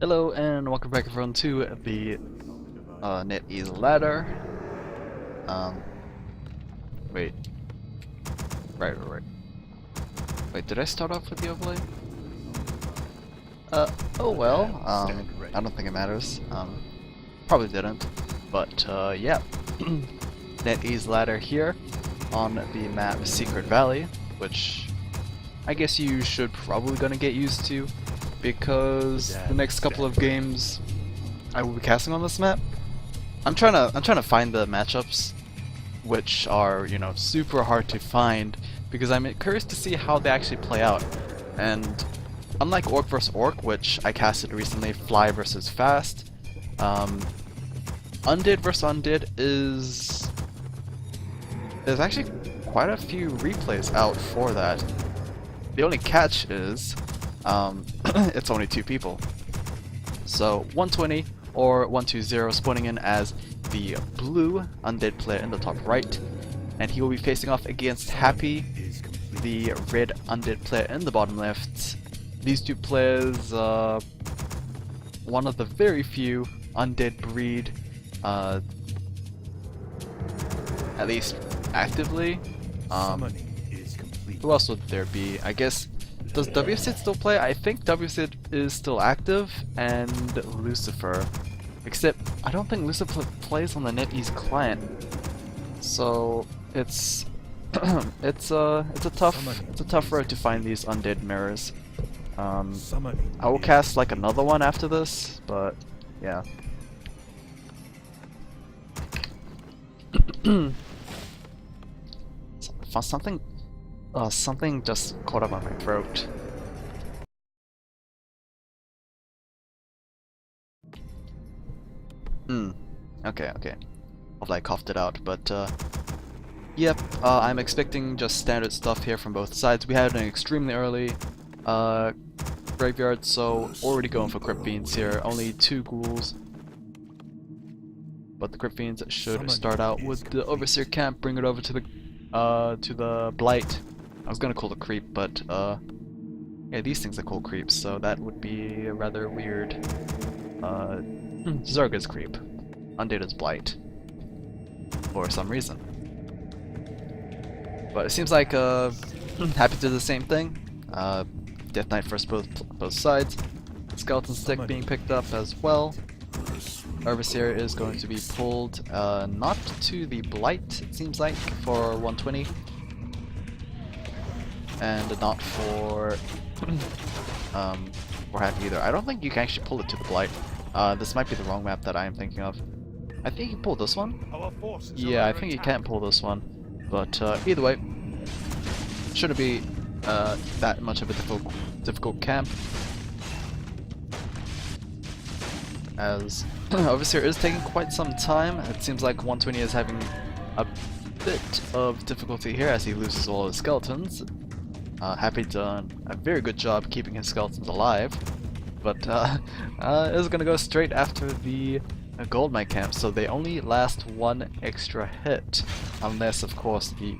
Hello and welcome back everyone to the Netease Ladder. Um, wait. Right. Wait, did I start off with the overlay? Oh well, I don't think it matters. Probably didn't. But, yeah. Netease Ladder here on the map Secret Valley, which I guess you should probably gonna get used to, because the next couple of games I will be casting on this map. I'm trying to find the matchups, which are, you know, super hard to find, because I'm curious to see how they actually play out. And unlike Orc vs Orc, which I casted recently, Fly vs Fast, Undead vs Undead there's actually quite a few replays out for that. The only catch is it's only 2 people. So 120 or 120 spawning in as the blue undead player in the top right, and he will be facing off against Happy, the red undead player in the bottom left. These 2 players, one of the very few undead breed, at least actively. Who else would there be? I guess, does WC3 still play? I think WC3 is still active, and Lucifer. Except, I don't think Lucifer plays on the Netease client. So, it's it's a tough road to find these undead mirrors. I will cast like another one after this, but yeah. Something just caught up on my throat. Okay. Hopefully I coughed it out, but yep, I'm expecting just standard stuff here from both sides. We had an extremely early graveyard, so already going for Crypt Fiends here. Only 2 ghouls. But the Crypt Fiends should start out with the Overseer camp, bring it over to the Blight. I was gonna call it Creep, but yeah, these things are called creeps, so that would be rather weird. Zerg is Creep. Undead is Blight. For some reason. But it seems like Happy did the same thing. Death Knight first both sides. Skeleton Stick being picked up as well. Overseer is going to be pulled not to the Blight, it seems like, for 120. And not for Happy either. I don't think you can actually pull it to the Blight. This might be the wrong map that I am thinking of. I think you can pull this one. Yeah, I think you can't pull this one. But either way, shouldn't be that much of a difficult camp, as Overseer is taking quite some time. It seems like 120 is having a bit of difficulty here as he loses all his skeletons. Happy done a very good job keeping his skeletons alive, but is gonna go straight after the gold mine camp, so they only last 1 extra hit, unless of course the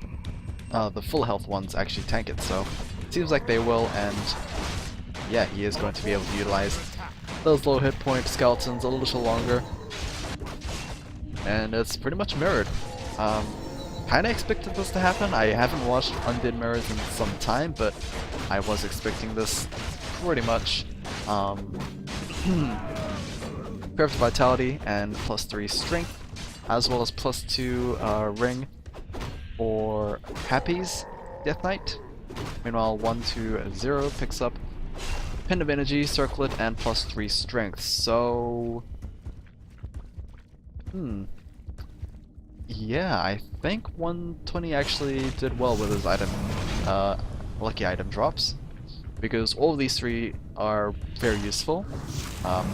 full health ones actually tank it. So it seems like they will, and yeah, he is going to be able to utilize those low hit point skeletons a little longer, and it's pretty much mirrored. Kinda expected this to happen. I haven't watched Undead Mirrors in some time, but I was expecting this pretty much. Perfect Vitality and +3 Strength, as well as +2 Ring for Happy's Death Knight. Meanwhile, 120 picks up Pin of Energy, Circlet, and +3 Strength. So, yeah, I think 120 actually did well with his item, lucky item drops, because all of these 3 are very useful.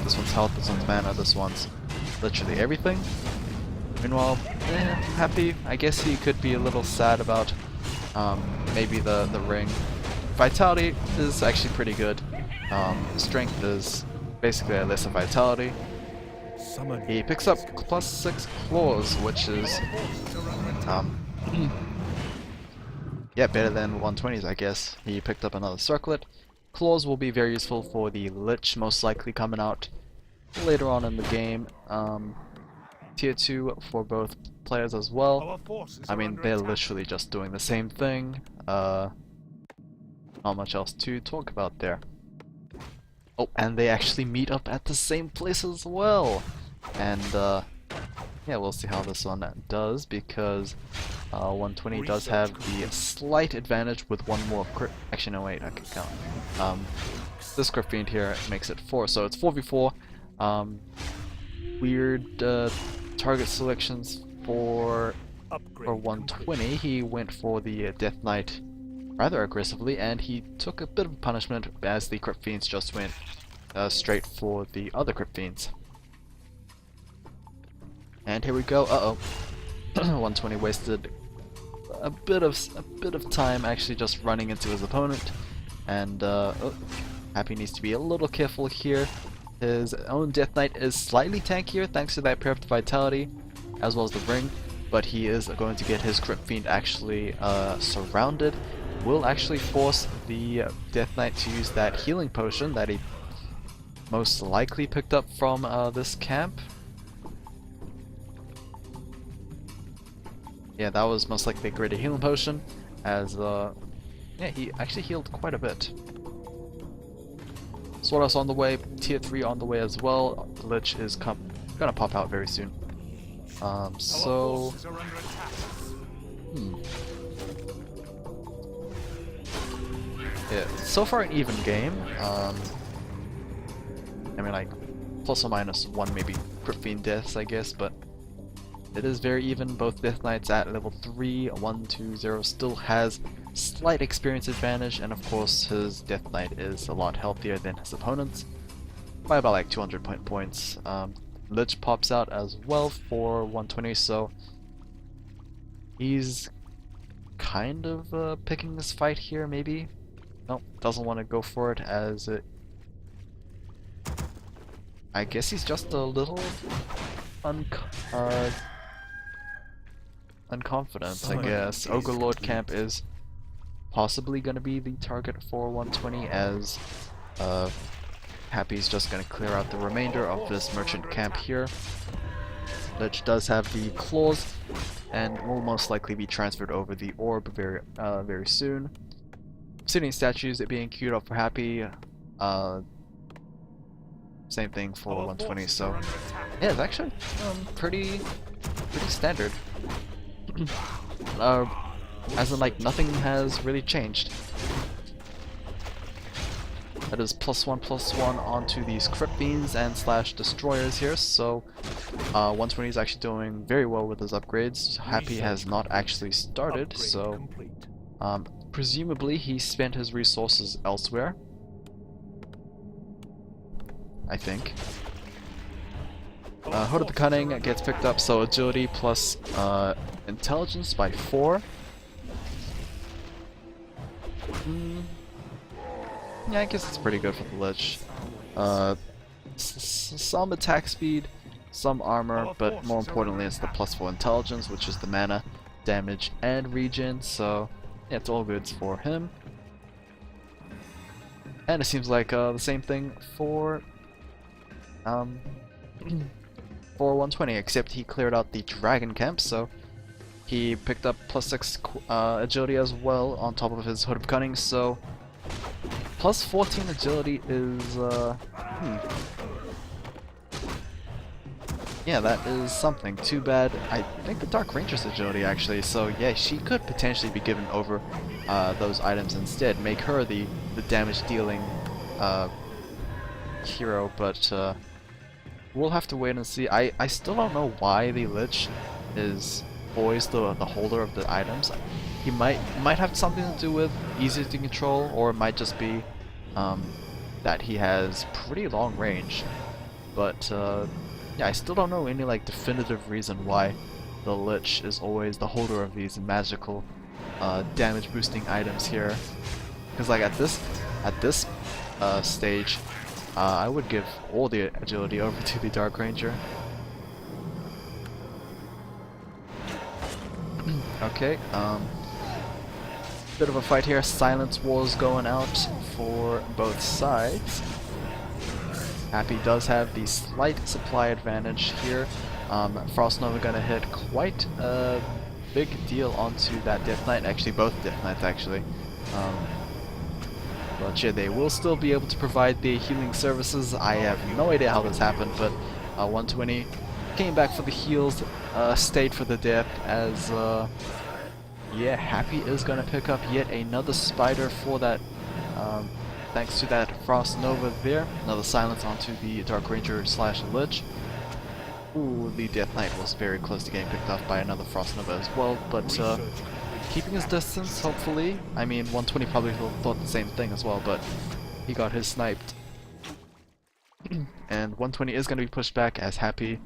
This one's health, this one's mana, this one's literally everything. Meanwhile, Happy, I guess he could be a little sad about maybe the ring. Vitality is actually pretty good. Strength is basically a lesser Vitality. He picks up +6 claws, which is yeah, better than 120s, I guess. He picked up another circlet. Claws will be very useful for the Lich, most likely coming out later on in the game. Tier 2 for both players as well. I mean, they're literally just doing the same thing. Not much else to talk about there. Oh, and they actually meet up at the same place as well. And yeah, we'll see how this one does, because 120 does have the slight advantage with one more crit. Actually, no, wait, I can count. This crit fiend here makes it 4, so it's 4v4. Weird target selections for 120. He went for the Death Knight rather aggressively, and he took a bit of punishment as the crit fiends just went straight for the other crit fiends. And here we go. Uh-oh. 120 wasted a bit of time actually just running into his opponent, and oh, Happy needs to be a little careful here. His own Death Knight is slightly tankier thanks to that Prepped Vitality as well as the ring, but he is going to get his Crypt Fiend actually surrounded. Will actually force the Death Knight to use that healing potion that he most likely picked up from this camp. Yeah, that was most likely a greater healing potion, as yeah, he actually healed quite a bit. Sword House on the way, tier 3 on the way as well. The Lich is gonna pop out very soon. So yeah, so far an even game. I mean, like plus or minus 1 maybe Crypt Fiend deaths, I guess, but it is very even. Both Death Knights at level 3, 1, 2, 0 still has slight experience advantage, and of course his Death Knight is a lot healthier than his opponents by about like 200 points. Lich pops out as well for 120, so he's kind of picking this fight here maybe. Nope, doesn't want to go for it, as it, I guess he's just a little unconfident, I guess. Ogre Lord Camp is possibly going to be the target for 120, as Happy's just going to clear out the remainder of this merchant camp here. Lich does have the claws and will most likely be transferred over the orb very soon. Obsidian statues being queued up for Happy. Same thing for 120, so yeah, it's actually pretty standard. As in, like, nothing has really changed. That is +1/+1 onto these Crypt Fiends and / Destroyers here, so 120 is actually doing very well with his upgrades. Happy has not actually started, so presumably he spent his resources elsewhere, I think. Hood of the Cunning gets picked up, so agility plus intelligence by 4. Yeah, I guess it's pretty good for the Lich. Some attack speed, some armor, but more importantly it's the +4 intelligence, which is the mana, damage, and regen, so yeah, it's all goods for him. And it seems like the same thing for 120, except he cleared out the Dragon Camp, so he picked up +6 agility as well on top of his Hood of Cunning, so +14 agility is yeah, that is something. Too bad, I think the Dark Ranger's agility actually, so yeah, she could potentially be given over those items instead, make her the damage dealing hero, but we'll have to wait and see. I still don't know why the Lich is always the holder of the items. He might have something to do with easier to control, or it might just be that he has pretty long range. But yeah, I still don't know any like definitive reason why the Lich is always the holder of these magical damage boosting items here. Because like at this stage, I would give all the agility over to the Dark Ranger. Okay, bit of a fight here. Silence Wars going out for both sides. Happy does have the slight supply advantage here. Frost Nova gonna hit quite a big deal onto that Death Knight, actually both Death Knights actually. But yeah, they will still be able to provide the healing services. I have no idea how this happened, but 120 came back for the heals, stayed for the death as yeah, Happy is gonna pick up yet another spider for that, thanks to that Frost Nova there. Another silence onto the Dark Ranger slash Lich. Ooh, the Death Knight was very close to getting picked off by another Frost Nova as well, but keeping his distance, hopefully. I mean, 120 probably thought the same thing as well, but he got his sniped. And 120 is going to be pushed back as Happy.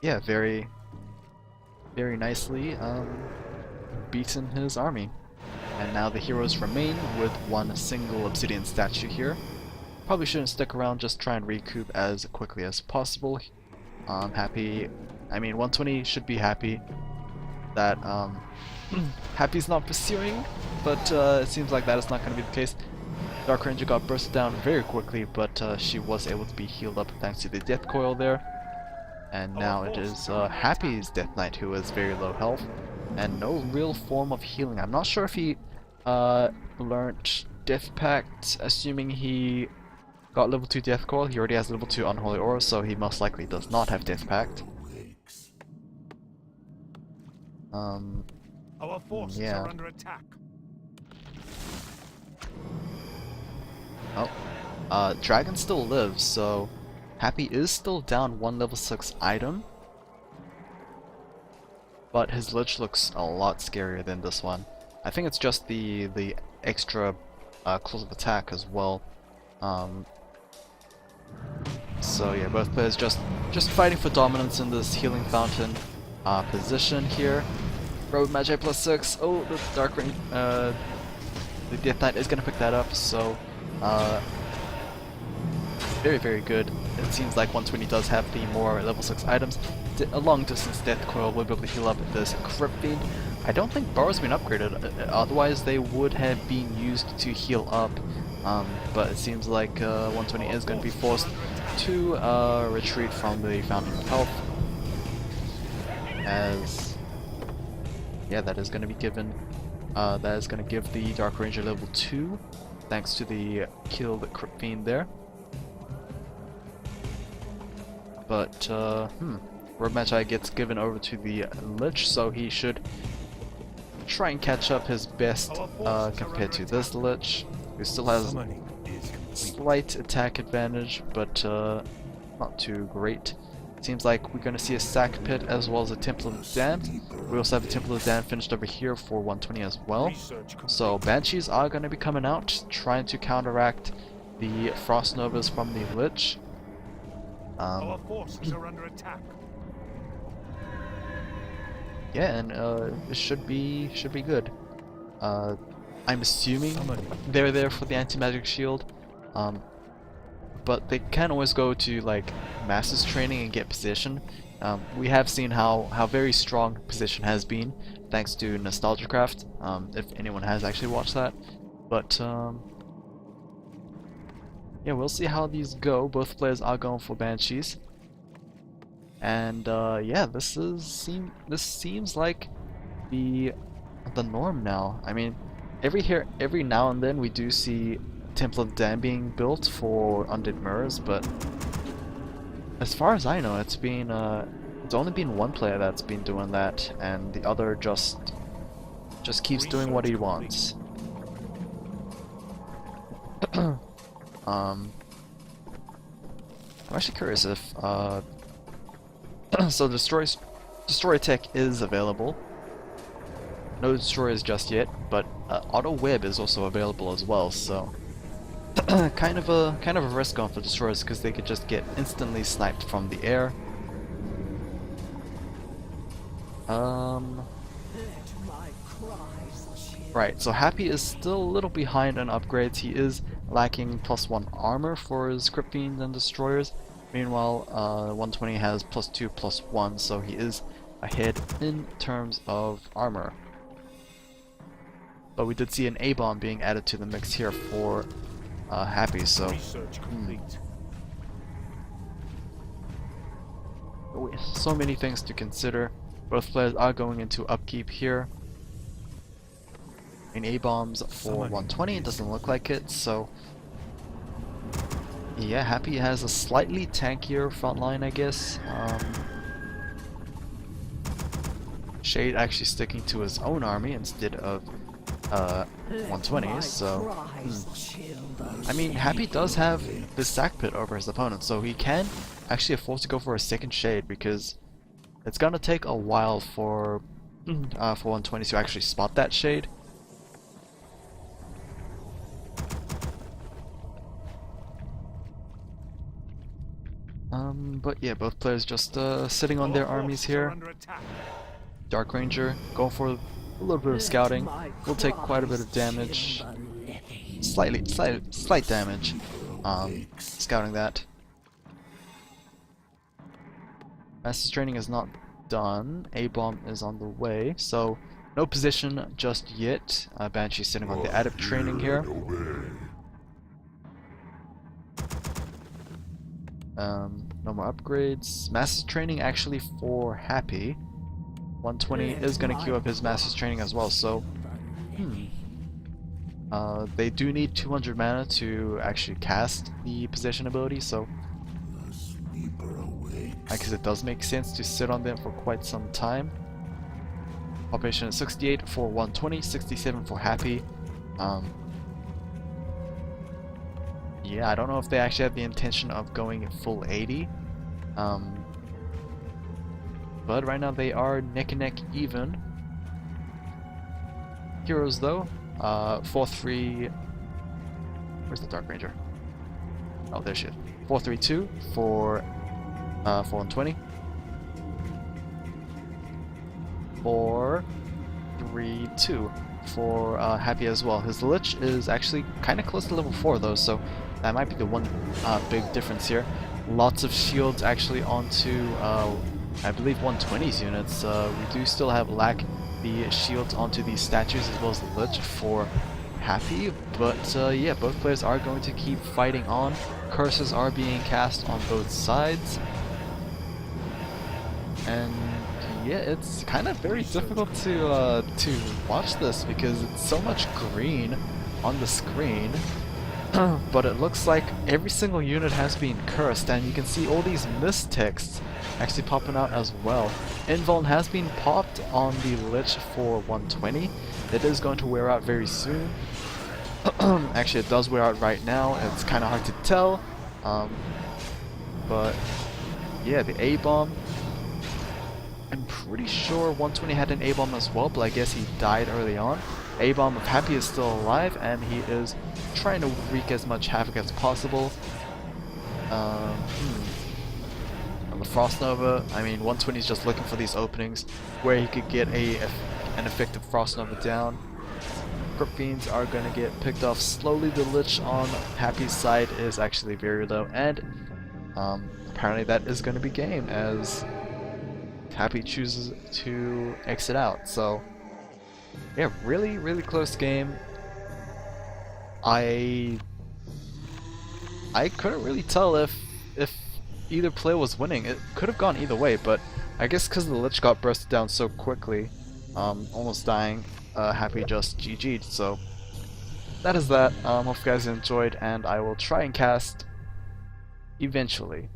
Yeah, very nicely beaten his army. And now the heroes remain with one single obsidian statue here. Probably shouldn't stick around, just try and recoup as quickly as possible. Happy, I mean 120 should be happy that Happy's not pursuing, but it seems like that is not going to be the case. Dark Ranger got bursted down very quickly, but she was able to be healed up thanks to the Death Coil there. And now it is Happy's Death Knight who is very low health and no real form of healing. I'm not sure if he learnt Death Pact, assuming he got level 2 Death Coil. He already has level 2 Unholy Aura, so he most likely does not have Death Pact. Our forces are under attack. Oh, Dragon still lives, so Happy is still down one level 6 item. But his Lich looks a lot scarier than this one. I think it's just the extra close of attack as well. So yeah, both players just fighting for dominance in this healing fountain position here. Road Magi +6. Oh, the Dark Rain, the Death Knight is gonna pick that up. So very good. It seems like 120 does have the more level 6 items. A long distance Death Coil will be able to heal up this Crypt Fiend. I don't think Bar's been upgraded, otherwise they would have been used to heal up. But it seems like 120 is going to be forced to retreat from the Fountain of Health. As yeah, that is going to be given. That is going to give the Dark Ranger level 2, thanks to the killed Crypt Fiend there. But Road Magi gets given over to the Lich, so he should try and catch up his best compared to this Lich, who still has slight attack advantage, but not too great. Seems like we're going to see a Sack Pit as well as a Temple of the Damned. We also have a Temple of the Damned finished over here for 120 as well. So Banshees are going to be coming out, trying to counteract the Frost Novas from the Lich. Our forces are under attack. Yeah, and it should be good. I'm assuming they're there for the anti-magic shield, but they can always go to like Masters training and get position. We have seen how very strong position has been thanks to Nostalgia Craft, if anyone has actually watched that. But yeah, we'll see how these go. Both players are going for Banshees. And yeah, this seems like the norm now. I mean, every now and then we do see Temple of the Damned being built for Undead Mirrors, but as far as I know, it's only been one player that's been doing that, and the other just keeps doing what he wants. I'm actually curious if so Destroy Tech is available. No destroyers just yet, but Auto Web is also available as well. So kind of a risk on for destroyers because they could just get instantly sniped from the air. Right, so Happy is still a little behind on upgrades. He is lacking +1 armor for his Crypt Fiends and destroyers. Meanwhile, 120 has +2, +1, so he is ahead in terms of armor. But we did see an A-bomb being added to the mix here for Happy, so Research complete. so many things to consider. Both players are going into upkeep here. And A-bombs for 120, it doesn't look like it, so yeah, Happy has a slightly tankier front line, I guess. Shade actually sticking to his own army instead of 120s, so I mean, Happy does have the sack pit over his opponent, so he can actually afford to go for a second Shade, because it's gonna take a while for 120s to actually spot that Shade. But yeah, both players just sitting on their armies here. Dark Ranger going for a little bit of scouting. Will take quite a bit of damage. Slight damage. Scouting that. Master's training is not done. A-bomb is on the way, so no position just yet. Banshee sitting on the adept training here. No more upgrades. Master's training actually for Happy. 120 is gonna queue up his Master's training as well, so they do need 200 mana to actually cast the position ability, so I guess it does make sense to sit on them for quite some time. Population is 68 for 120, 67 for Happy. Yeah, I don't know if they actually have the intention of going full 80. But right now they are neck and neck even. Heroes though, 4-3. Where's the Dark Ranger? Oh, there she is. 4-3-2 for 120. 4-3-2 for Happy as well. His Lich is actually kind of close to level 4 though, so that might be the one big difference here. Lots of shields actually onto, I believe, 120's units. We do still have the shields onto these statues as well as the Lich for Happy, but yeah, both players are going to keep fighting on. Curses are being cast on both sides, and yeah, it's kind of very difficult to watch this because it's so much green on the screen. But it looks like every single unit has been cursed, and you can see all these mist texts actually popping out as well. Invuln has been popped on the Lich for 120. It is going to wear out very soon. Actually, it does wear out right now. It's kind of hard to tell. But yeah, the A-bomb. I'm pretty sure 120 had an A-bomb as well, but I guess he died early on. A-bomb of Happy is still alive, and he is trying to wreak as much havoc as possible. On the Frost Nova, I mean, 120 is just looking for these openings where he could get an effective Frost Nova down. Crypt Fiends are going to get picked off slowly. The Lich on Happy's side is actually very low, and apparently that is going to be game as Happy chooses to exit out. So yeah, really close game. I couldn't really tell if either play was winning. It could have gone either way, but I guess because the Lich got bursted down so quickly, almost dying, Happy just GG'd. So that is that. Hope you guys enjoyed, and I will try and cast eventually.